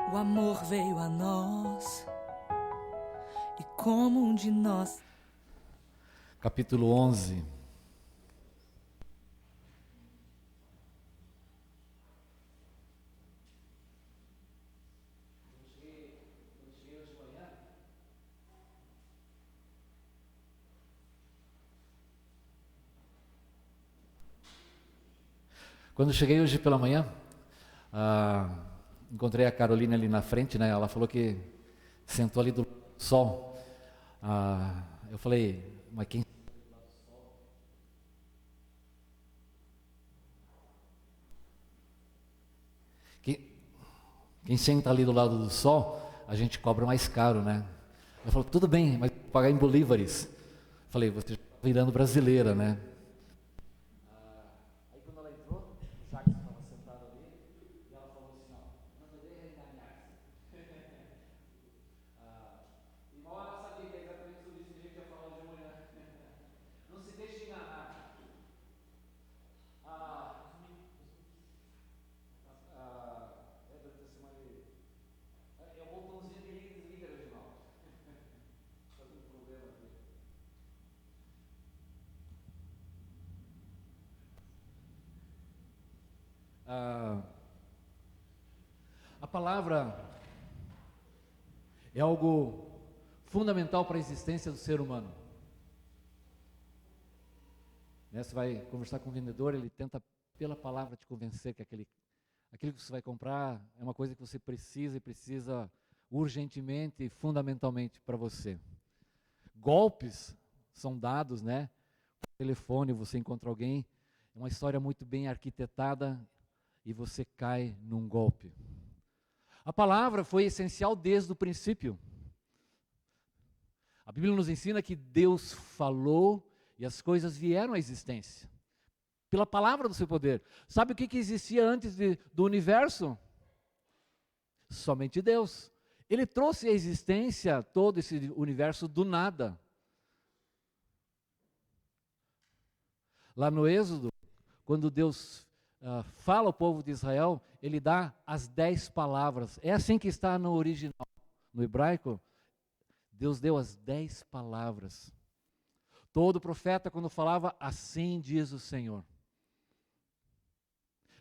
O amor veio a nós e como um de nós. Capítulo 11. Quando cheguei hoje pela manhã, encontrei a Carolina ali na frente, né? Ela falou que sentou ali do sol. Eu falei, mas quem senta ali do lado do sol, a gente cobra mais caro, né? Ela falou, tudo bem, mas vou pagar em bolívares. Falei, você está virando brasileira, né? Aí quando ela entrou, o Jacques estava sentado ali, e ela falou assim, ó, não me deixe enganar. E mal ela sabia que é exatamente sobre isso que a gente ia falar hoje de manhã. Não se deixe enganar. É o botãozinho de liga e desliga, Reginaldo. Está com um problema aqui. A palavra é algo fundamental para a existência do ser humano. Né? Você vai conversar com o vendedor, ele tenta pela palavra te convencer que aquilo que você vai comprar é uma coisa que você precisa e precisa urgentemente e fundamentalmente para você. Golpes são dados, né? Por telefone você encontra alguém, é uma história muito bem arquitetada e você cai num golpe. A palavra foi essencial desde o princípio. A Bíblia nos ensina que Deus falou e as coisas vieram à existência. Pela palavra do seu poder. Sabe o que existia antes do universo? Somente Deus. Ele trouxe à existência todo esse universo do nada. Lá no Êxodo, quando Deus fala ao povo de Israel, ele dá as 10 palavras. É assim que está no original. No hebraico, Deus deu as 10 palavras. Todo profeta, quando falava, assim diz o Senhor.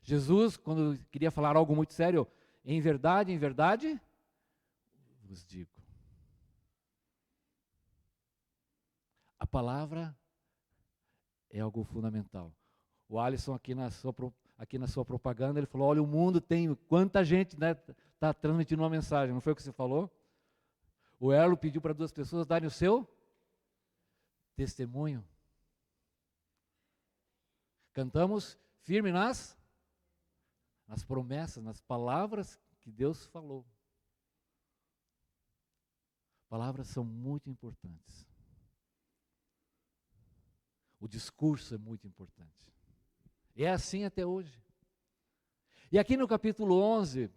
Jesus, quando queria falar algo muito sério, em verdade, vos digo. A palavra é algo fundamental. O Alisson, aqui na sua propaganda, ele falou, olha, o mundo tem, quanta gente está transmitindo uma mensagem, não foi o que você falou? O Erlo pediu para 2 pessoas darem o seu testemunho. Cantamos firme nas promessas, nas palavras que Deus falou. Palavras são muito importantes. O discurso é muito importante. E é assim até hoje. E aqui no capítulo 11,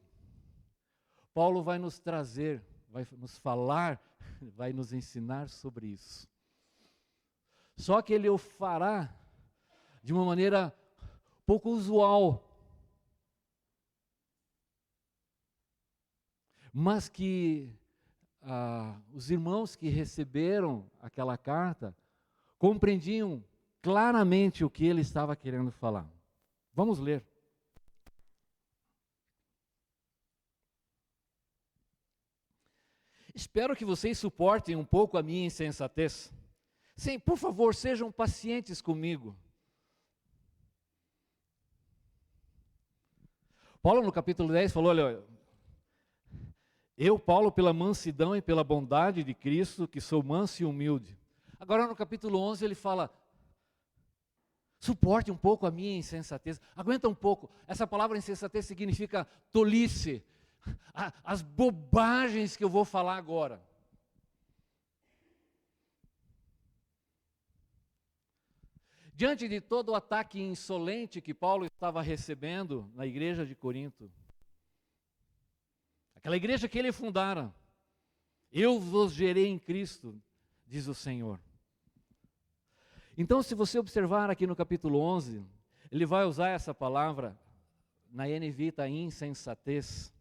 Paulo vai nos trazer, vai nos falar, vai nos ensinar sobre isso. Só que ele o fará de uma maneira pouco usual. Mas que os irmãos que receberam aquela carta compreendiam claramente o que ele estava querendo falar. Vamos ler. Espero que vocês suportem um pouco a minha insensatez. Sim, por favor, sejam pacientes comigo. Paulo, no capítulo 10, falou, olha, eu, Paulo, pela mansidão e pela bondade de Cristo, que sou manso e humilde. Agora, no capítulo 11, ele fala, suporte um pouco a minha insensatez, aguenta um pouco. Essa palavra insensatez significa tolice, as bobagens que eu vou falar agora. Diante de todo o ataque insolente que Paulo estava recebendo na igreja de Corinto, aquela igreja que ele fundara, eu vos gerei em Cristo, diz o Senhor. Então, se você observar aqui no capítulo 11, ele vai usar essa palavra, na NVI está insensatez.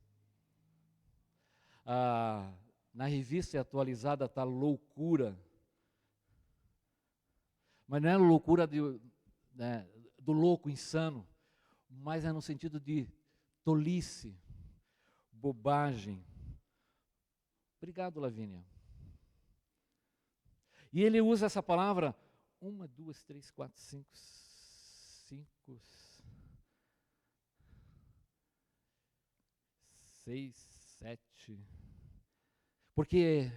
Na revista atualizada está loucura. Mas não é loucura do louco, insano, mas é no sentido de tolice, bobagem. Obrigado, Lavínia. E ele usa essa palavra 1, 2, 3, 4, 5, 6, 7. Porque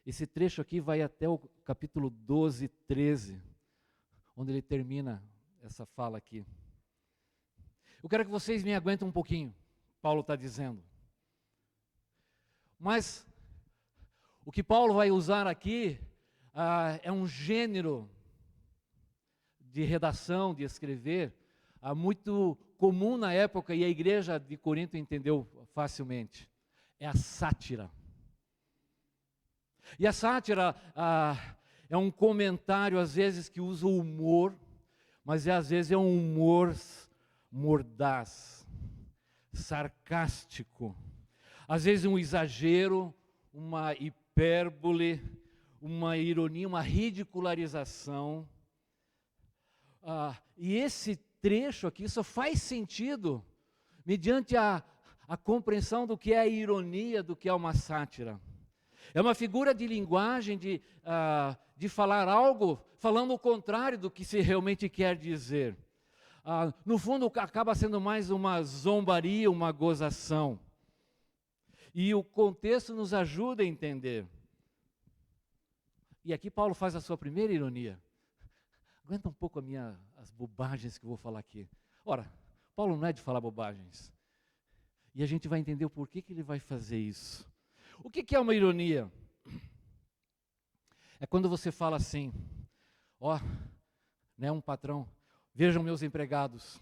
esse trecho aqui vai até o capítulo 12, 13, onde ele termina essa fala aqui. Eu quero que vocês me aguentem um pouquinho, Paulo está dizendo. Mas o que Paulo vai usar aqui é um gênero de redação, de escrever, muito comum na época, e a igreja de Corinto entendeu facilmente. É a sátira. E a sátira é um comentário, às vezes, que usa o humor, mas às vezes é um humor mordaz, sarcástico. Às vezes um exagero, uma hipérbole, uma ironia, uma ridicularização. E esse trecho aqui só faz sentido mediante a compreensão do que é a ironia, do que é uma sátira. É uma figura de linguagem de falar algo, falando o contrário do que se realmente quer dizer. No fundo, acaba sendo mais uma zombaria, uma gozação. E o contexto nos ajuda a entender. E aqui Paulo faz a sua primeira ironia. Aguenta um pouco as bobagens que eu vou falar aqui. Ora, Paulo não é de falar bobagens. E a gente vai entender o porquê que ele vai fazer isso. O que é uma ironia? É quando você fala assim, um patrão, vejam meus empregados,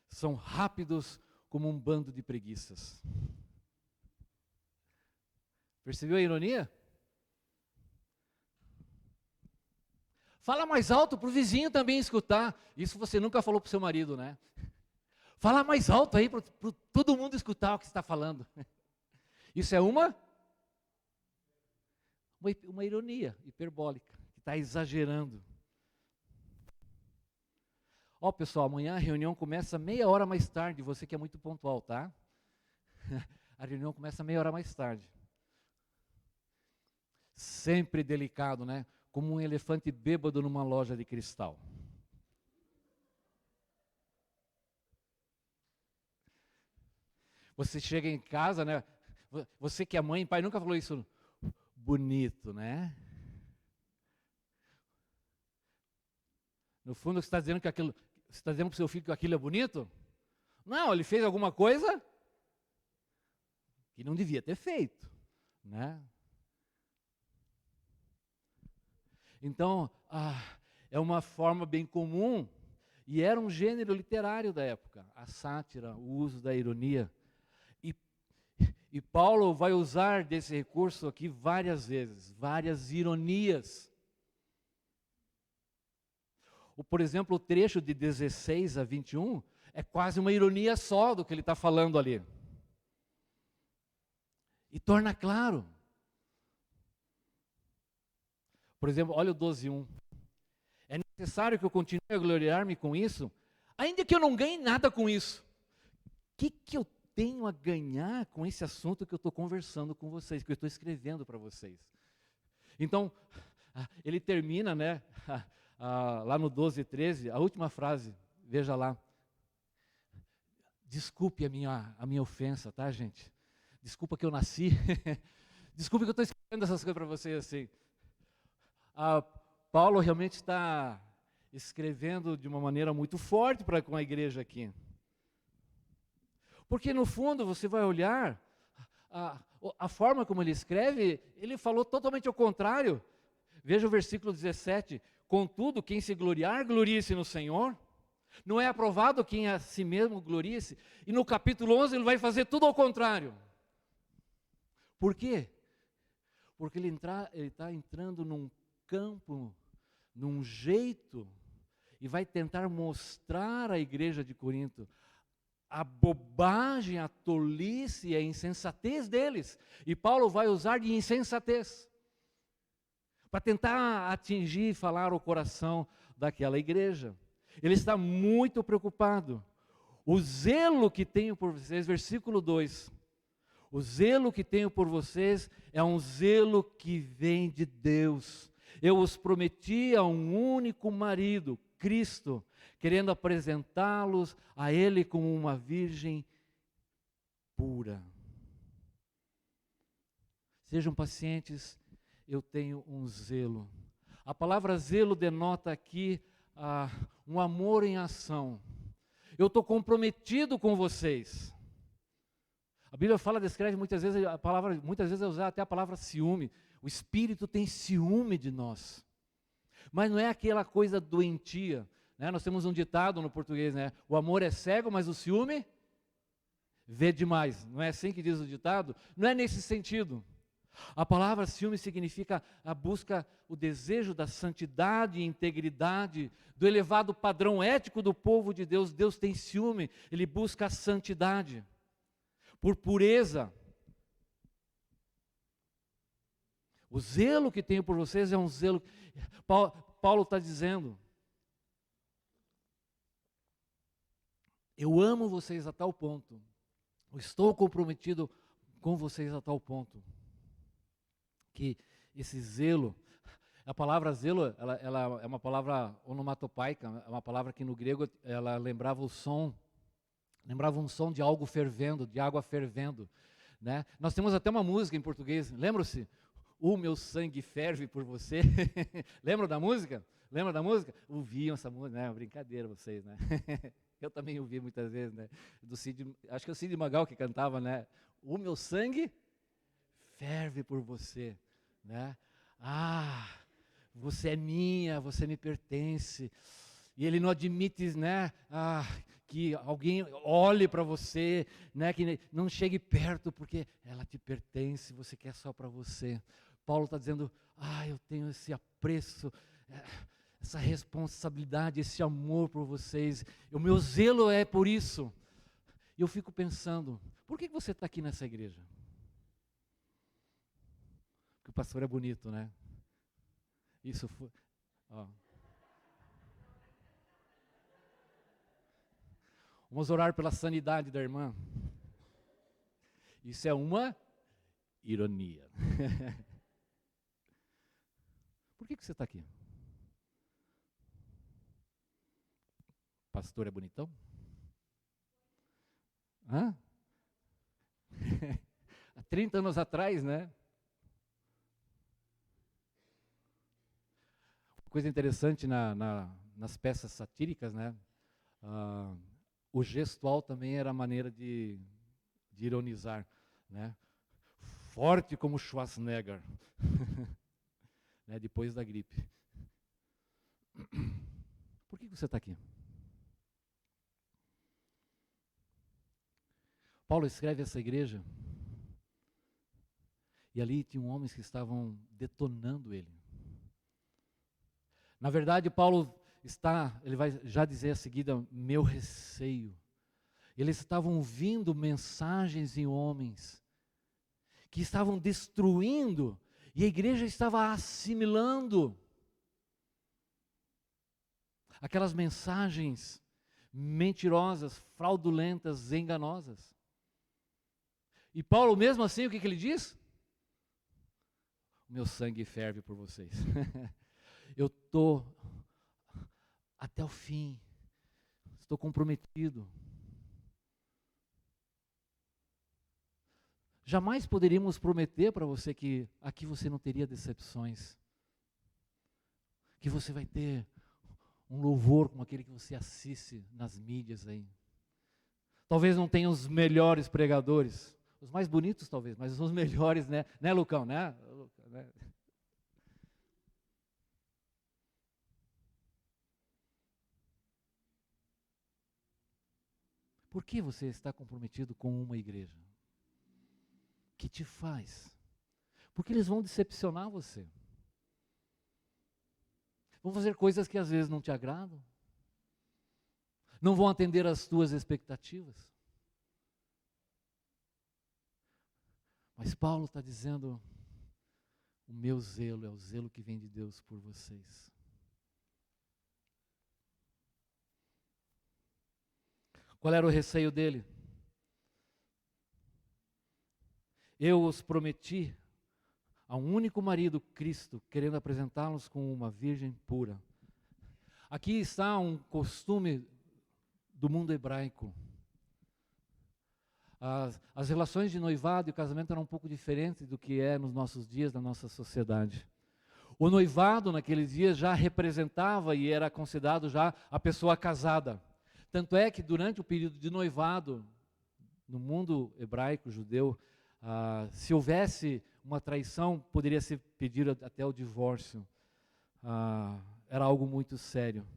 são rápidos como um bando de preguiças. Percebeu a ironia? Fala mais alto para o vizinho também escutar. Isso você nunca falou para o seu marido, né? Fala mais alto aí para todo mundo escutar o que você está falando. Isso é uma ironia hiperbólica, que está exagerando. Pessoal, amanhã a reunião começa meia hora mais tarde, você que é muito pontual, tá? A reunião começa meia hora mais tarde. Sempre delicado, né? Como um elefante bêbado numa loja de cristal. Você chega em casa, né? Você que é mãe e pai nunca falou isso bonito, né? No fundo, você está dizendo que aquilo, você está dizendo para o seu filho que aquilo é bonito? Não, ele fez alguma coisa que não devia ter feito, né? Então, é uma forma bem comum, e era um gênero literário da época, a sátira, o uso da ironia. E Paulo vai usar desse recurso aqui várias vezes, várias ironias. Por exemplo, o trecho de 16 a 21 é quase uma ironia só do que ele está falando ali. E torna claro. Por exemplo, olha o 12:1. É necessário que eu continue a gloriar-me com isso, ainda que eu não ganhe nada com isso. O que eu tenho a ganhar com esse assunto que eu estou conversando com vocês, que eu estou escrevendo para vocês? Então, ele termina, né, lá no 12:13, a última frase, veja lá. Desculpe a minha ofensa, tá, gente? Desculpa que eu nasci. Desculpe que eu estou escrevendo essas coisas para vocês assim. Paulo realmente está escrevendo de uma maneira muito forte com a igreja aqui. Porque no fundo você vai olhar, a forma como ele escreve, ele falou totalmente ao contrário. Veja o versículo 17. Contudo, quem se gloriar, glorie-se no Senhor. Não é aprovado quem a si mesmo glorie-se. E no capítulo 11 ele vai fazer tudo ao contrário. Por quê? Porque ele está entrando num campo, num jeito, e vai tentar mostrar à igreja de Corinto a bobagem, a tolice e a insensatez deles. E Paulo vai usar de insensatez para tentar atingir e falar o coração daquela igreja. Ele está muito preocupado. O zelo que tenho por vocês, versículo 2. O zelo que tenho por vocês é um zelo que vem de Deus. Eu os prometi a um único marido, Cristo, querendo apresentá-los a Ele como uma virgem pura. Sejam pacientes, eu tenho um zelo. A palavra zelo denota aqui um amor em ação. Eu estou comprometido com vocês. A Bíblia descreve muitas vezes muitas vezes é usar até a palavra ciúme. O Espírito tem ciúme de nós. Mas não é aquela coisa doentia, né? Nós temos um ditado no português, né? O amor é cego, mas o ciúme vê demais. Não é assim que diz o ditado? Não é nesse sentido. A palavra ciúme significa a busca, o desejo da santidade e integridade, do elevado padrão ético do povo de Deus. Deus tem ciúme, Ele busca a santidade, por pureza. O zelo que tenho por vocês é um zelo. Paulo está dizendo: eu amo vocês a tal ponto, eu estou comprometido com vocês a tal ponto, que esse zelo, a palavra zelo, ela é uma palavra onomatopaica, é uma palavra que no grego ela lembrava um som de algo fervendo, de água fervendo, né? Nós temos até uma música em português, lembram-se? O meu sangue ferve por você. Lembram da música? Lembra da música? Ouviam essa música, né? Brincadeira vocês, né? Eu também ouvi muitas vezes, né? Acho que é o Cid Magal que cantava, né? O meu sangue ferve por você, né? Você é minha, você me pertence. E ele não admite, né? Que alguém olhe para você, né? Que não chegue perto, porque ela te pertence, você quer só para você. Paulo está dizendo: eu tenho esse apreço, essa responsabilidade, esse amor por vocês. O meu zelo é por isso. E eu fico pensando, por que você está aqui nessa igreja? Porque o pastor é bonito, né? Isso foi. Vamos orar pela sanidade da irmã. Isso é uma ironia. Por que você está aqui? Pastor é bonitão? Hã? Há 30 anos atrás, né? Coisa interessante nas peças satíricas, né? O gestual também era a maneira de ironizar, né? Forte como Schwarzenegger, né? Depois da gripe. Por que você está aqui? Paulo escreve essa igreja, e ali tinham homens que estavam detonando ele. Na verdade, Paulo ele vai já dizer a seguida, meu receio. Eles estavam ouvindo mensagens em homens que estavam destruindo, e a igreja estava assimilando aquelas mensagens mentirosas, fraudulentas, enganosas. E Paulo, mesmo assim, o que ele diz? O meu sangue ferve por vocês. Eu estou até o fim, estou comprometido. Jamais poderíamos prometer para você que aqui você não teria decepções, que você vai ter um louvor como aquele que você assiste nas mídias aí. Talvez não tenha os melhores pregadores, os mais bonitos talvez, mas os melhores, né? Né, Lucão, né? Por que você está comprometido com uma igreja? Que te faz? Porque eles vão decepcionar você. Vão fazer coisas que às vezes não te agradam. Não vão atender às tuas expectativas. Mas Paulo está dizendo, o meu zelo é o zelo que vem de Deus por vocês. Qual era o receio dele? Eu os prometi a um único marido, Cristo, querendo apresentá-los como uma virgem pura. Aqui está um costume do mundo hebraico. As relações de noivado e casamento eram um pouco diferentes do que é nos nossos dias, na nossa sociedade. O noivado naqueles dias já representava e era considerado já a pessoa casada. Tanto é que durante o período de noivado, no mundo hebraico, judeu, se houvesse uma traição, poderia se pedir até o divórcio. Era algo muito sério.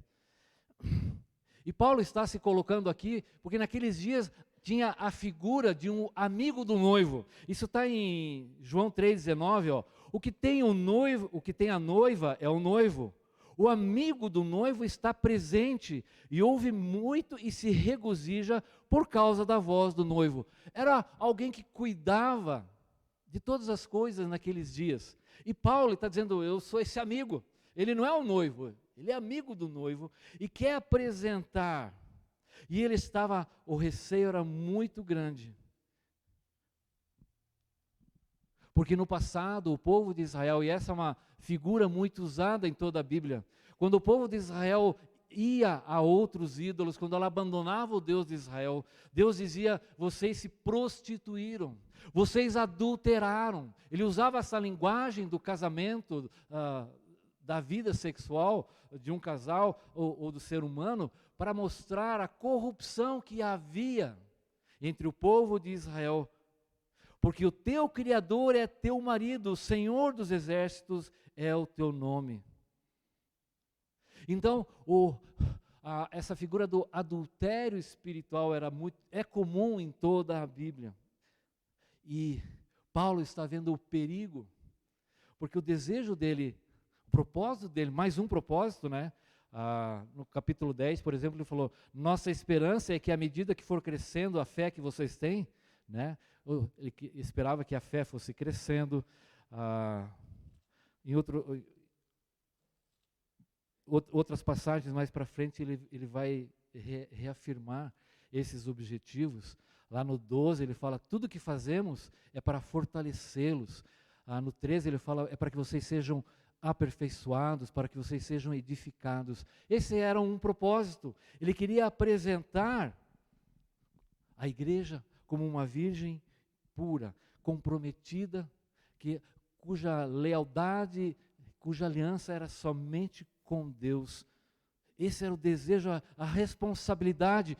E Paulo está se colocando aqui, porque naqueles dias tinha a figura de um amigo do noivo. Isso está em João 3,19, ó. O que tem a noiva é o noivo. O amigo do noivo está presente e ouve muito e se regozija por causa da voz do noivo. Era alguém que cuidava de todas as coisas naqueles dias. E Paulo está dizendo, eu sou esse amigo. Ele não é o noivo, ele é amigo do noivo e quer apresentar. E o receio era muito grande. Porque no passado, o povo de Israel, e essa é uma figura muito usada em toda a Bíblia, quando o povo de Israel ia a outros ídolos, quando ela abandonava o Deus de Israel, Deus dizia, vocês se prostituíram, vocês adulteraram. Ele usava essa linguagem do casamento, da vida sexual de um casal ou do ser humano, para mostrar a corrupção que havia entre o povo de Israel. Porque o teu Criador é teu marido, o Senhor dos exércitos é o teu nome. Então, essa figura do adultério espiritual é comum em toda a Bíblia. E Paulo está vendo o perigo, porque o desejo dele, o propósito dele, mais um propósito, né? No capítulo 10, por exemplo, ele falou, nossa esperança é que à medida que for crescendo a fé que vocês têm, né? Ele esperava que a fé fosse crescendo. Em outras passagens mais para frente, ele vai reafirmar esses objetivos. Lá no 12 ele fala, tudo que fazemos é para fortalecê-los. No 13 ele fala, é para que vocês sejam aperfeiçoados, para que vocês sejam edificados. Esse era um propósito. Ele queria apresentar a igreja como uma virgem pura, comprometida, cuja lealdade, cuja aliança era somente com Deus. Esse era o desejo, a responsabilidade.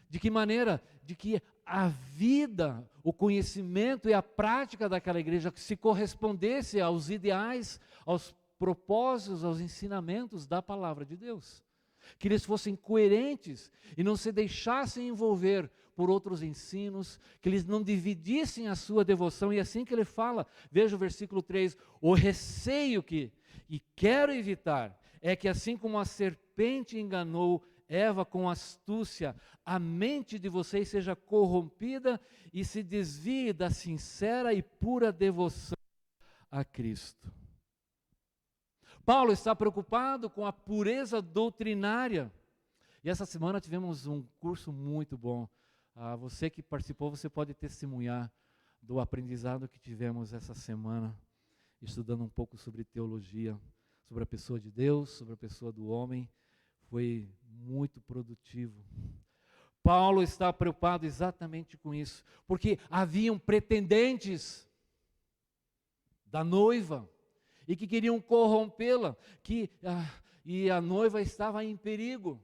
De que maneira? De que a vida, o conhecimento e a prática daquela igreja se correspondesse aos ideais, aos propósitos, aos ensinamentos da palavra de Deus. Que eles fossem coerentes e não se deixassem envolver por outros ensinos, que eles não dividissem a sua devoção. E assim que ele fala, veja o versículo 3, o receio e quero evitar, é que assim como a serpente enganou Eva com astúcia, a mente de vocês seja corrompida e se desvie da sincera e pura devoção a Cristo. Paulo está preocupado com a pureza doutrinária. E essa semana tivemos um curso muito bom. Você que participou, você pode testemunhar do aprendizado que tivemos essa semana, estudando um pouco sobre teologia, sobre a pessoa de Deus, sobre a pessoa do homem. Foi muito produtivo. Paulo está preocupado exatamente com isso, porque haviam pretendentes da noiva e que queriam corrompê-la, e a noiva estava em perigo.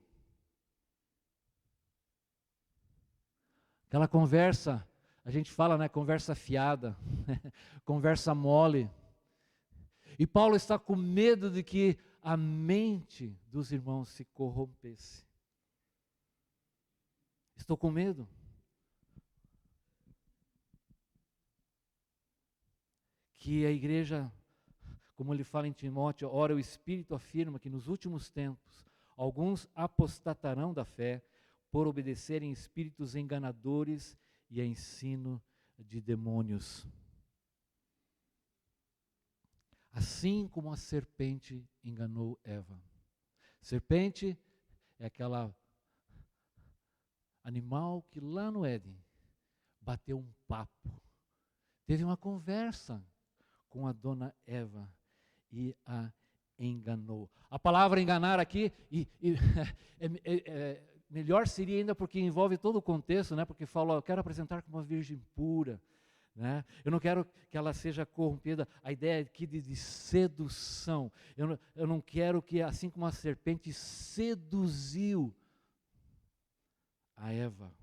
Aquela conversa, a gente fala, né, conversa fiada, conversa mole. E Paulo está com medo de que a mente dos irmãos se corrompesse. Estou com medo. Que a igreja, como ele fala em Timóteo, ora o Espírito afirma que nos últimos tempos alguns apostatarão da fé por obedecerem espíritos enganadores e a ensino de demônios. Assim como a serpente enganou Eva. Serpente é aquela animal que lá no Éden bateu um papo, teve uma conversa com a dona Eva e a enganou. A palavra enganar aqui melhor seria ainda porque envolve todo o contexto, né? Porque fala, eu quero apresentar como uma virgem pura, né? Eu não quero que ela seja corrompida. A ideia aqui de sedução. Eu não quero que, assim como a serpente seduziu a Eva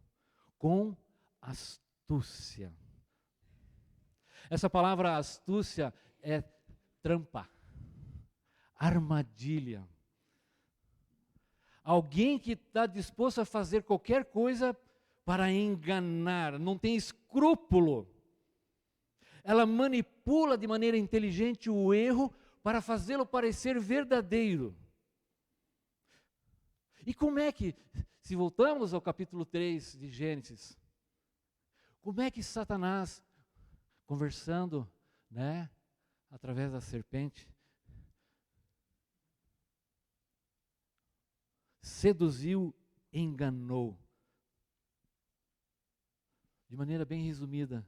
com astúcia. Essa palavra astúcia é trampa, armadilha. Alguém que está disposto a fazer qualquer coisa para enganar, não tem escrúpulo. Ela manipula de maneira inteligente o erro para fazê-lo parecer verdadeiro. E como é que, se voltamos ao capítulo 3 de Gênesis, como é que Satanás, conversando, né, através da serpente, seduziu, enganou. De maneira bem resumida,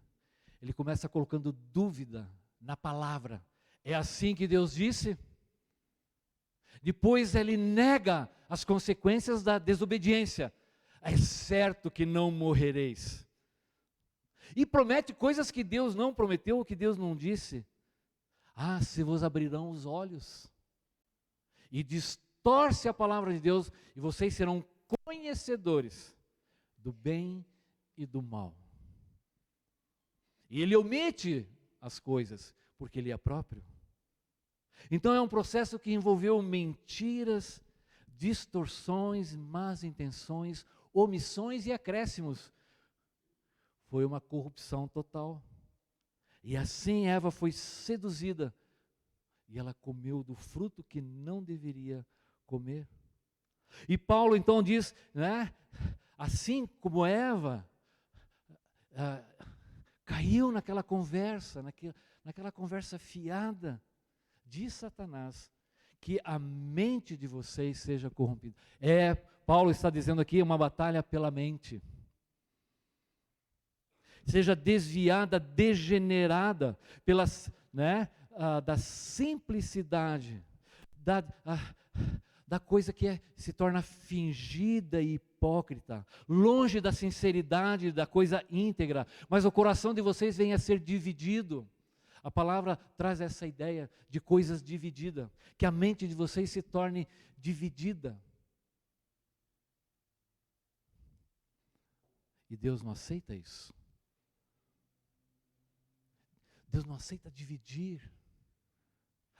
ele começa colocando dúvida na palavra. É assim que Deus disse? Depois ele nega as consequências da desobediência. É certo que não morrereis. E promete coisas que Deus não prometeu, ou que Deus não disse. Ah, se vos abrirão os olhos. E distorce a palavra de Deus, e vocês serão conhecedores do bem e do mal. E ele omite as coisas, porque ele é próprio. Então é um processo que envolveu mentiras, distorções, más intenções, omissões e acréscimos. Foi uma corrupção total. E assim Eva foi seduzida. E ela comeu do fruto que não deveria comer. E Paulo então diz, né, assim como Eva caiu naquela conversa, naquela conversa fiada de Satanás, que a mente de vocês seja corrompida. Paulo está dizendo aqui, uma batalha pela mente. Seja desviada, degenerada da simplicidade, da coisa que se torna fingida e hipócrita, longe da sinceridade, da coisa íntegra, mas o coração de vocês venha a ser dividido. A palavra traz essa ideia de coisas divididas, que a mente de vocês se torne dividida. E Deus não aceita isso. Deus não aceita dividir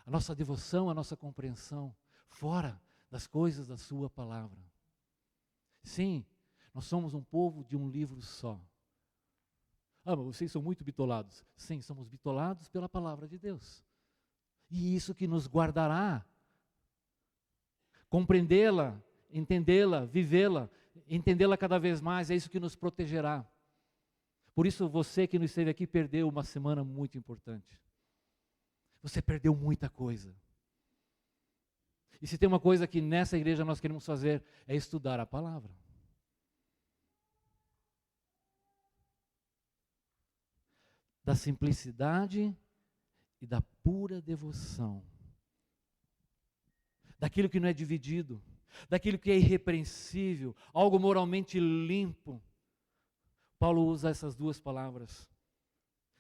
a nossa devoção, a nossa compreensão, fora das coisas da sua palavra. Sim, nós somos um povo de um livro só. Ah, mas vocês são muito bitolados. Sim, somos bitolados pela palavra de Deus. E isso que nos guardará. Compreendê-la, entendê-la, vivê-la, entendê-la cada vez mais, é isso que nos protegerá. Por isso você que não esteve aqui perdeu uma semana muito importante. Você perdeu muita coisa. E se tem uma coisa que nessa igreja nós queremos fazer, é estudar a palavra. Da simplicidade e da pura devoção. Daquilo que não é dividido, daquilo que é irrepreensível, algo moralmente limpo. Paulo usa essas duas palavras.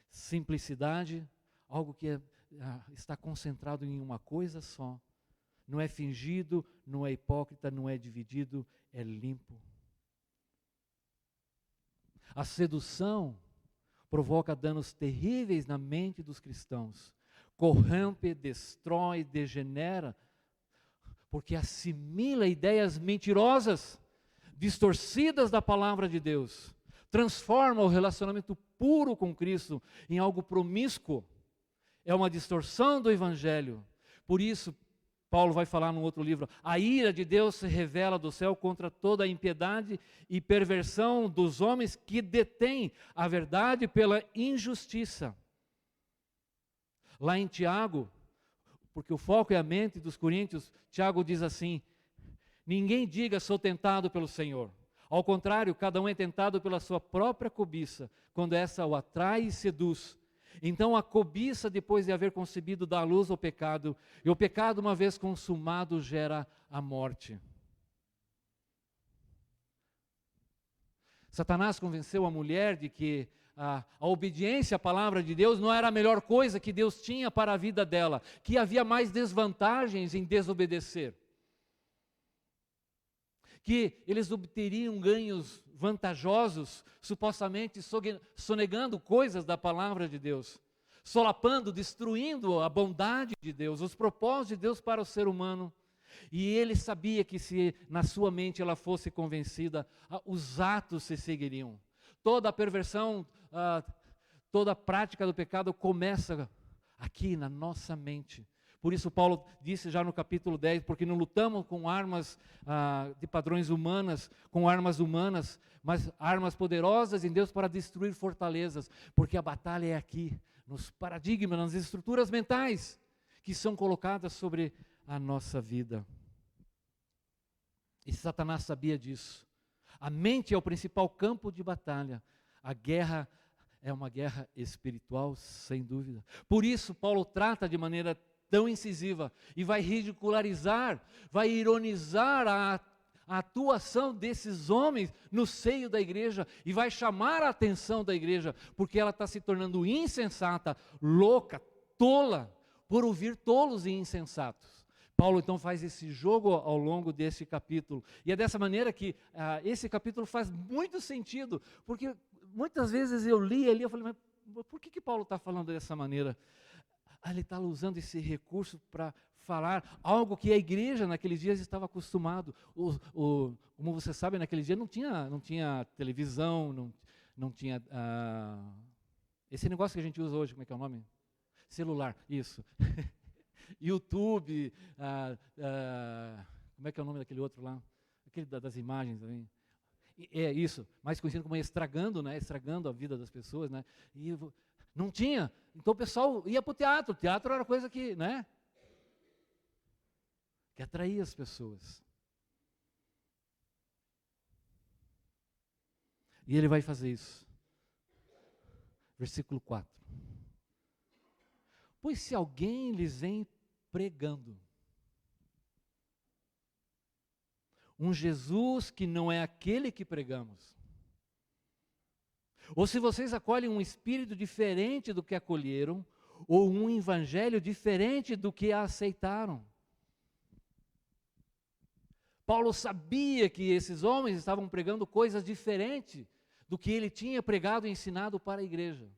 Simplicidade, algo que está concentrado em uma coisa só. Não é fingido, não é hipócrita, não é dividido, é limpo. A sedução provoca danos terríveis na mente dos cristãos. Corrompe, destrói, degenera, porque assimila ideias mentirosas, distorcidas da palavra de Deus. Transforma o relacionamento puro com Cristo em algo promíscuo. É uma distorção do Evangelho. Por isso, Paulo vai falar num outro livro, a ira de Deus se revela do céu contra toda a impiedade e perversão dos homens que detêm a verdade pela injustiça. Lá em Tiago, porque o foco é a mente dos coríntios, Tiago diz assim: ninguém diga sou tentado pelo Senhor. Ao contrário, cada um é tentado pela sua própria cobiça, quando essa o atrai e seduz. Então a cobiça, depois de haver concebido, dá luz ao pecado, e o pecado, uma vez consumado, gera a morte. Satanás convenceu a mulher de que a obediência à palavra de Deus não era a melhor coisa que Deus tinha para a vida dela, que havia mais desvantagens em desobedecer, que eles obteriam ganhos vantajosos, supostamente sonegando coisas da palavra de Deus, solapando, destruindo a bondade de Deus, os propósitos de Deus para o ser humano. E ele sabia que se na sua mente ela fosse convencida, os atos se seguiriam. Toda a perversão, toda a prática do pecado começa aqui na nossa mente. Por isso Paulo disse já no capítulo 10, porque não lutamos com armas de padrões humanas, com armas humanas, mas armas poderosas em Deus para destruir fortalezas, porque a batalha é aqui, nos paradigmas, nas estruturas mentais, que são colocadas sobre a nossa vida. E Satanás sabia disso. A mente é o principal campo de batalha. A guerra é uma guerra espiritual, sem dúvida. Por isso Paulo trata de maneira tão incisiva e vai ridicularizar, vai ironizar a atuação desses homens no seio da igreja e vai chamar a atenção da igreja, porque ela está se tornando insensata, louca, tola, por ouvir tolos e insensatos. Paulo então faz esse jogo ao longo desse capítulo, e é dessa maneira que esse capítulo faz muito sentido, porque muitas vezes eu li ali, eu falei, mas por que Paulo está falando dessa maneira? Ele está usando esse recurso para falar algo que a igreja naqueles dias estava acostumado. Como você sabe, naquele dia não tinha televisão, não tinha esse negócio que a gente usa hoje, como é que é o nome? Celular, isso. YouTube, como é que é o nome daquele outro lá? Aquele das imagens também. É isso, mais conhecido como estragando, né? Estragando a vida das pessoas, né? E não tinha, então o pessoal ia para o teatro. O teatro era coisa que, né? Que atraía as pessoas. E ele vai fazer isso. Versículo 4. Pois se alguém lhes vem pregando um Jesus que não é aquele que pregamos, ou se vocês acolhem um espírito diferente do que acolheram, ou um evangelho diferente do que aceitaram. Paulo sabia que esses homens estavam pregando coisas diferentes do que ele tinha pregado e ensinado para a igreja.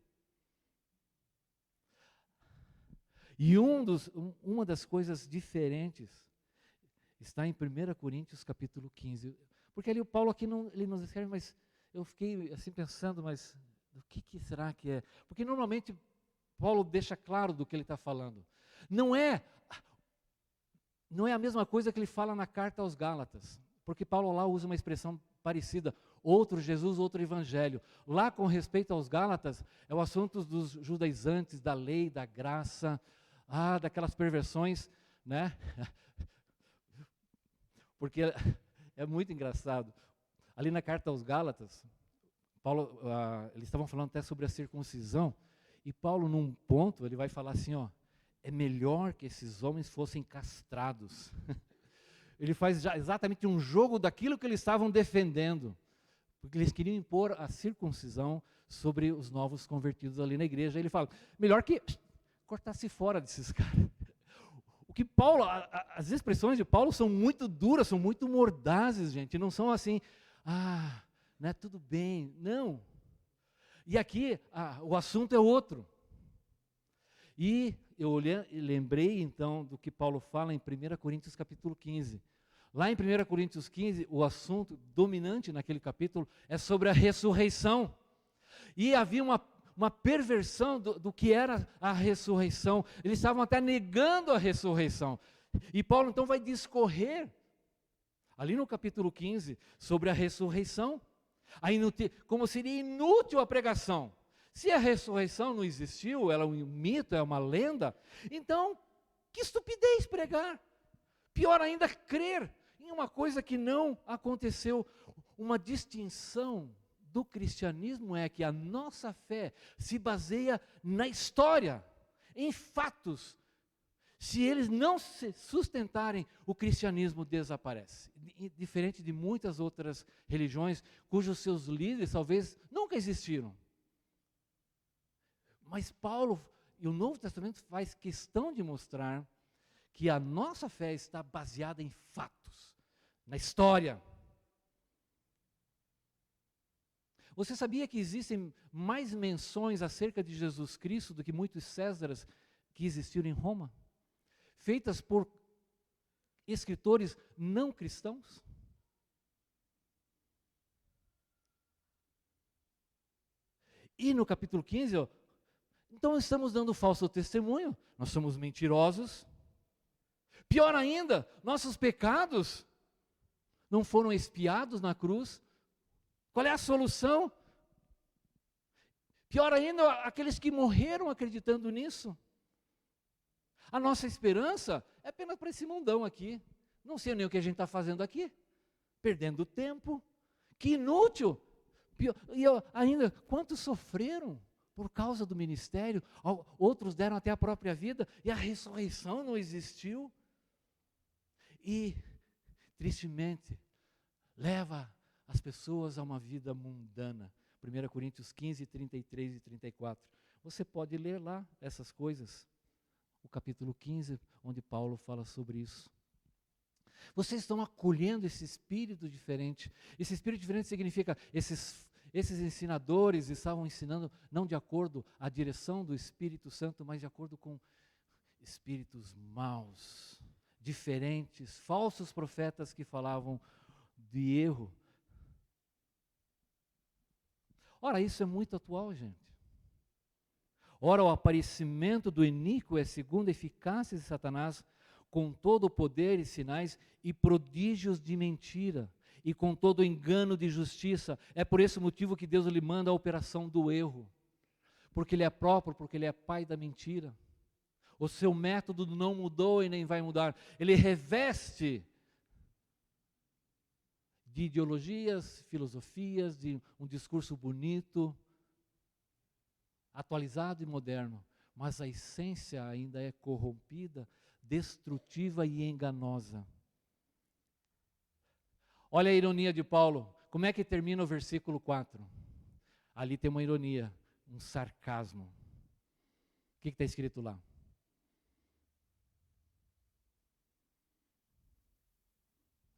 E uma das coisas diferentes está em 1 Coríntios capítulo 15. Porque ali o Paulo aqui ele nos escreve, mas eu fiquei assim pensando, mas do que será que é? Porque normalmente Paulo deixa claro do que ele está falando. Não é a mesma coisa que ele fala na carta aos Gálatas, porque Paulo lá usa uma expressão parecida, outro Jesus, outro evangelho. Lá com respeito aos Gálatas, é o assunto dos judaizantes, da lei, da graça, daquelas perversões, né? Porque é muito engraçado. Ali na carta aos Gálatas, Paulo, eles estavam falando até sobre a circuncisão, e Paulo num ponto, ele vai falar assim, é melhor que esses homens fossem castrados. Ele faz exatamente um jogo daquilo que eles estavam defendendo, porque eles queriam impor a circuncisão sobre os novos convertidos ali na igreja. Ele fala, melhor que cortasse fora desses caras. O que Paulo, as expressões de Paulo são muito duras, são muito mordazes, gente, não são assim, né, tudo bem, não. E aqui o assunto é outro. E eu lembrei então do que Paulo fala em 1 Coríntios capítulo 15. Lá em 1 Coríntios 15, o assunto dominante naquele capítulo é sobre a ressurreição. E havia uma perversão do que era a ressurreição. Eles estavam até negando a ressurreição. E Paulo então vai discorrer, ali no capítulo 15, sobre a ressurreição. Como seria inútil a pregação. Se a ressurreição não existiu, ela é um mito, é uma lenda, então Que estupidez pregar. Pior ainda, crer em uma coisa que não aconteceu. Uma distinção do cristianismo é que a nossa fé se baseia na história, em fatos. Se eles não se sustentarem, o cristianismo desaparece. Diferente de muitas outras religiões, cujos seus líderes talvez nunca existiram. Mas Paulo e o Novo Testamento faz questão de mostrar que a nossa fé está baseada em fatos, na história. Você sabia que existem mais menções acerca de Jesus Cristo do que muitos Césares que existiram em Roma? Feitas por escritores não cristãos? E no capítulo 15, então estamos dando falso testemunho, nós somos mentirosos. Pior ainda, nossos pecados não foram expiados na cruz. Qual é a solução? Pior ainda, aqueles que morreram acreditando nisso. A nossa esperança é apenas para esse mundão aqui. Não sei nem o que a gente está fazendo aqui. Perdendo tempo. Que inútil. E ainda, quantos sofreram por causa do ministério? Outros deram até a própria vida e a ressurreição não existiu. E, tristemente, leva as pessoas a uma vida mundana. 1 Coríntios 15, 33 e 34. Você pode ler lá essas coisas. O capítulo 15, onde Paulo fala sobre isso. Vocês estão acolhendo esse espírito diferente. Esse espírito diferente significa esses ensinadores estavam ensinando não de acordo à direção do Espírito Santo, mas de acordo com espíritos maus, diferentes, falsos profetas que falavam de erro. Ora, isso é muito atual, gente. Ora, o aparecimento do iníquo é segundo a eficácia de Satanás, com todo o poder e sinais e prodígios de mentira, e com todo o engano de justiça. É por esse motivo que Deus lhe manda a operação do erro, porque Ele é próprio, porque Ele é pai da mentira. O seu método não mudou e nem vai mudar. Ele reveste de ideologias, filosofias, de um discurso bonito, atualizado e moderno, mas a essência ainda é corrompida, destrutiva e enganosa. Olha a ironia de Paulo. Como é que termina o versículo 4? Ali tem uma ironia, um sarcasmo. O que está escrito lá?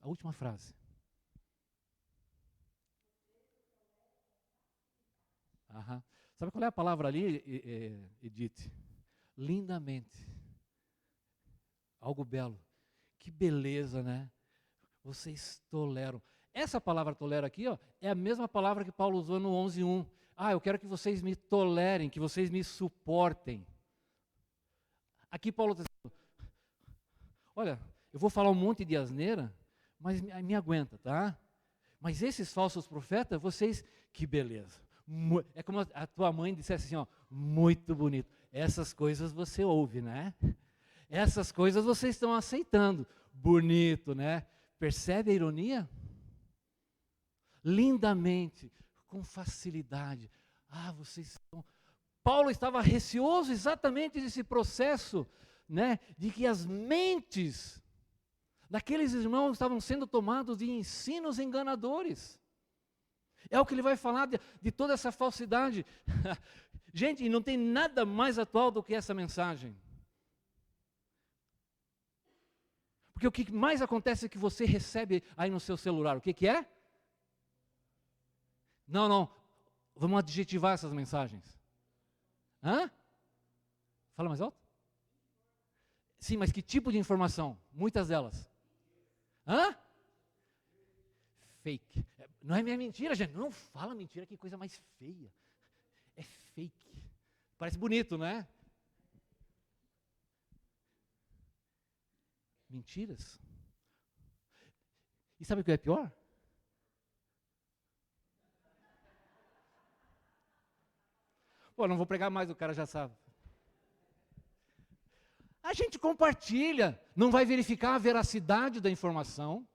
A última frase. Aham. Sabe qual é a palavra ali, Edith? Lindamente. Algo belo. Que beleza, né? Vocês toleram. Essa palavra tolera aqui, é a mesma palavra que Paulo usou no 11:1. Eu quero que vocês me tolerem, que vocês me suportem. Aqui Paulo está dizendo, olha, eu vou falar um monte de asneira, mas me aguenta, tá? Mas esses falsos profetas, vocês, que beleza. É como a tua mãe dissesse assim, muito bonito. Essas coisas você ouve, né? Essas coisas vocês estão aceitando. Bonito, né? Percebe a ironia? Lindamente, com facilidade. Vocês estão... Paulo estava receoso exatamente desse processo, né? De que as mentes daqueles irmãos estavam sendo tomados de ensinos enganadores. É o que ele vai falar de toda essa falsidade. Gente, e não tem nada mais atual do que essa mensagem. Porque o que mais acontece é que você recebe aí no seu celular. O que é? Não. Vamos adjetivar essas mensagens. Hã? Fala mais alto? Sim, mas que tipo de informação? Muitas delas. Hã? Fake. Não é minha mentira, gente. Não fala mentira, que coisa mais feia. É fake. Parece bonito, né? Mentiras. E sabe o que é pior? Pô, não vou pregar mais, o cara já sabe. A gente compartilha, não vai verificar a veracidade da informação.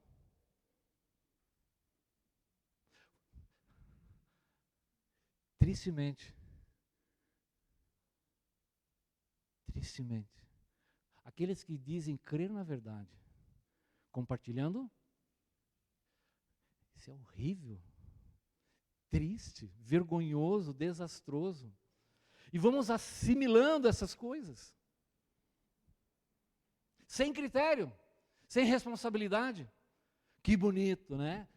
Tristemente, aqueles que dizem crer na verdade, compartilhando, isso é horrível, triste, vergonhoso, desastroso. E vamos assimilando essas coisas, sem critério, sem responsabilidade. Que bonito, né?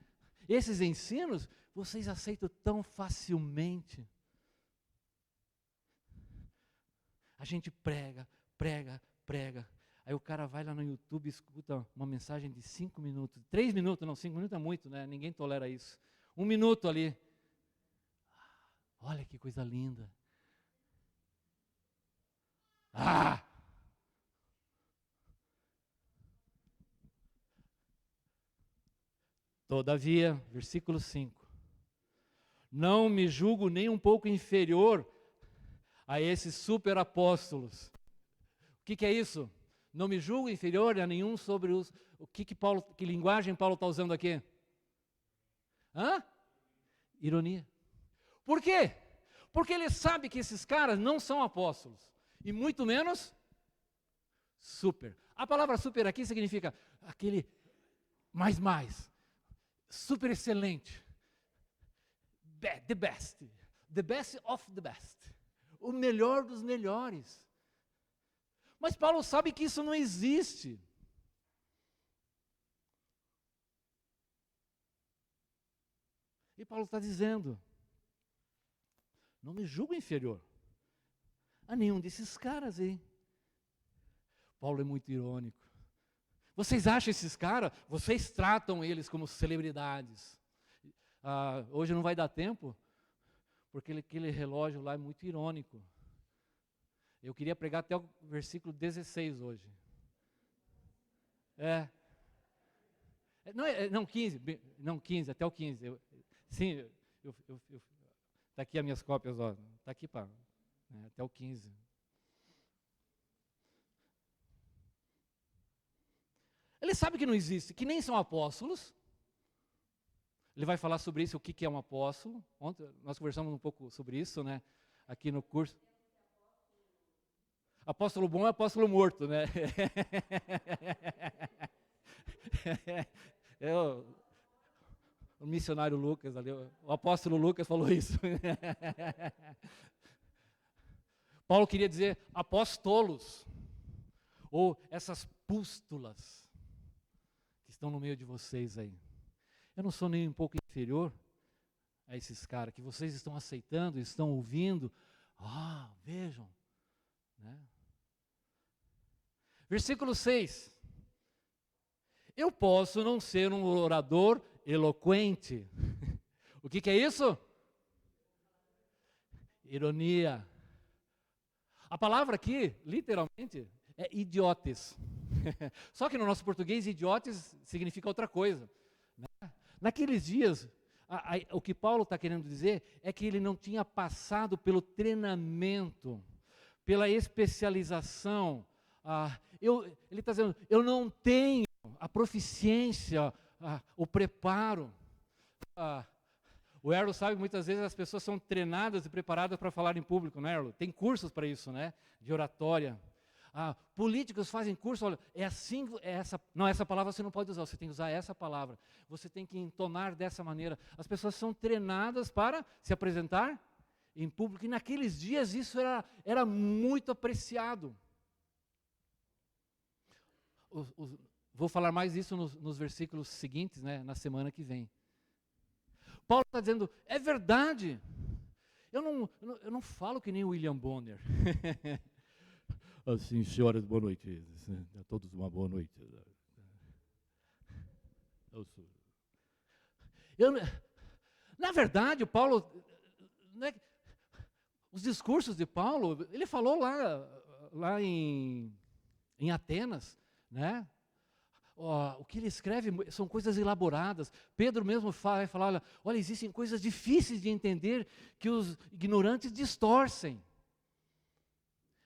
Esses ensinos, vocês aceitam tão facilmente. A gente prega. Aí o cara vai lá no YouTube e escuta uma mensagem de 5 minutos. 3 minutos, não, 5 minutos é muito, né? Ninguém tolera isso. 1 minuto ali. Olha que coisa linda. Todavia, versículo 5. Não me julgo nem um pouco inferior a esses super apóstolos. O que é isso? Não me julgo inferior a nenhum sobre os... Que linguagem Paulo está usando aqui? Ironia. Por quê? Porque ele sabe que esses caras não são apóstolos. E muito menos super. A palavra super aqui significa aquele mais. Super excelente. The best. The best of the best. O melhor dos melhores. Mas Paulo sabe que isso não existe. E Paulo está dizendo, não me julgo inferior a nenhum desses caras aí. Paulo é muito irônico. Vocês acham esses caras, vocês tratam eles como celebridades. Hoje não vai dar tempo, porque aquele relógio lá é muito irônico. Eu queria pregar até o versículo 16 hoje. Não, 15, até o 15. Está aqui as minhas cópias, está aqui até o 15. Ele sabe que não existe, que nem são apóstolos. Ele vai falar sobre isso, o que é um apóstolo. Ontem nós conversamos um pouco sobre isso, né? Aqui no curso. Apóstolo bom é apóstolo morto, né? O missionário Lucas ali, o apóstolo Lucas falou isso. Paulo queria dizer apóstolos, ou essas pústulas que estão no meio de vocês aí. Eu não sou nem um pouco inferior a esses caras que vocês estão aceitando, estão ouvindo. Vejam. Né? Versículo 6. Eu posso não ser um orador eloquente. O que é isso? Ironia. A palavra aqui, literalmente, é idiotes. Só que no nosso português, idiotes significa outra coisa. Né? Naqueles dias, o que Paulo está querendo dizer é que ele não tinha passado pelo treinamento, pela especialização. Ele está dizendo, eu não tenho a proficiência, o preparo. O Erlo sabe que muitas vezes as pessoas são treinadas e preparadas para falar em público, né, Erlo? Tem cursos para isso, né? De oratória. Políticos fazem curso, olha, essa palavra você não pode usar, você tem que usar essa palavra. Você tem que entonar dessa maneira. As pessoas são treinadas para se apresentar em público. E naqueles dias isso era muito apreciado. Vou falar mais isso nos versículos seguintes, né, na semana que vem. Paulo está dizendo, é verdade. Eu não falo que nem William Bonner. Assim, senhoras, boa noite. A todos uma boa noite. Na verdade, o Paulo, né, os discursos de Paulo, ele falou lá em Atenas, né? O que ele escreve são coisas elaboradas. Pedro mesmo vai falar, olha, existem coisas difíceis de entender que os ignorantes distorcem.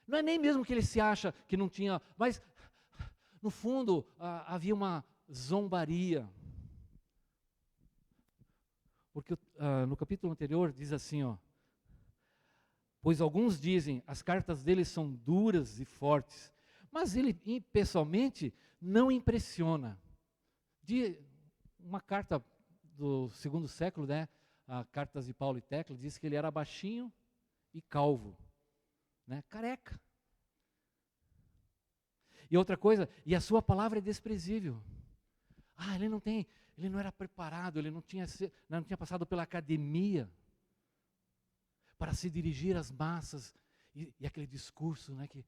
Não é nem mesmo que ele se acha que não tinha, mas no fundo havia uma zombaria. Porque no capítulo anterior diz assim, ó, pois alguns dizem, as cartas dele são duras e fortes, mas ele pessoalmente não impressiona. Uma carta do segundo século, né, cartas de Paulo e Tecla, diz que ele era baixinho e calvo, né, careca. E outra coisa, e a sua palavra é desprezível. Ele não era preparado, ele não tinha passado pela academia para se dirigir às massas, e aquele discurso, né, que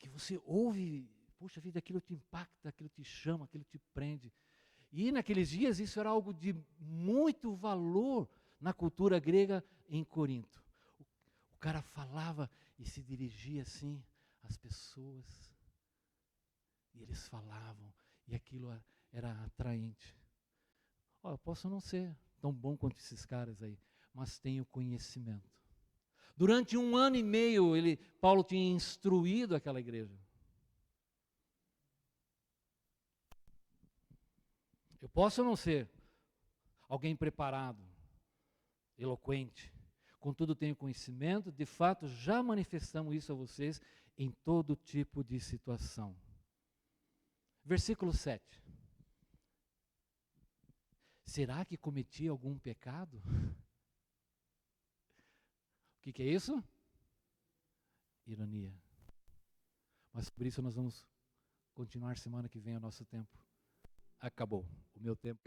você ouve, puxa vida, aquilo te impacta, aquilo te chama, aquilo te prende. E naqueles dias isso era algo de muito valor na cultura grega em Corinto. O cara falava e se dirigia assim às pessoas, e eles falavam, e aquilo era atraente. Eu posso não ser tão bom quanto esses caras aí, mas tenho conhecimento. Durante 1 ano e meio, Paulo tinha instruído aquela igreja. Eu posso não ser alguém preparado, eloquente, contudo tenho conhecimento, de fato já manifestamos isso a vocês em todo tipo de situação. Versículo 7. Será que cometi algum pecado? O que é isso? Ironia. Mas por isso nós vamos continuar semana que vem, o nosso tempo acabou. O meu tempo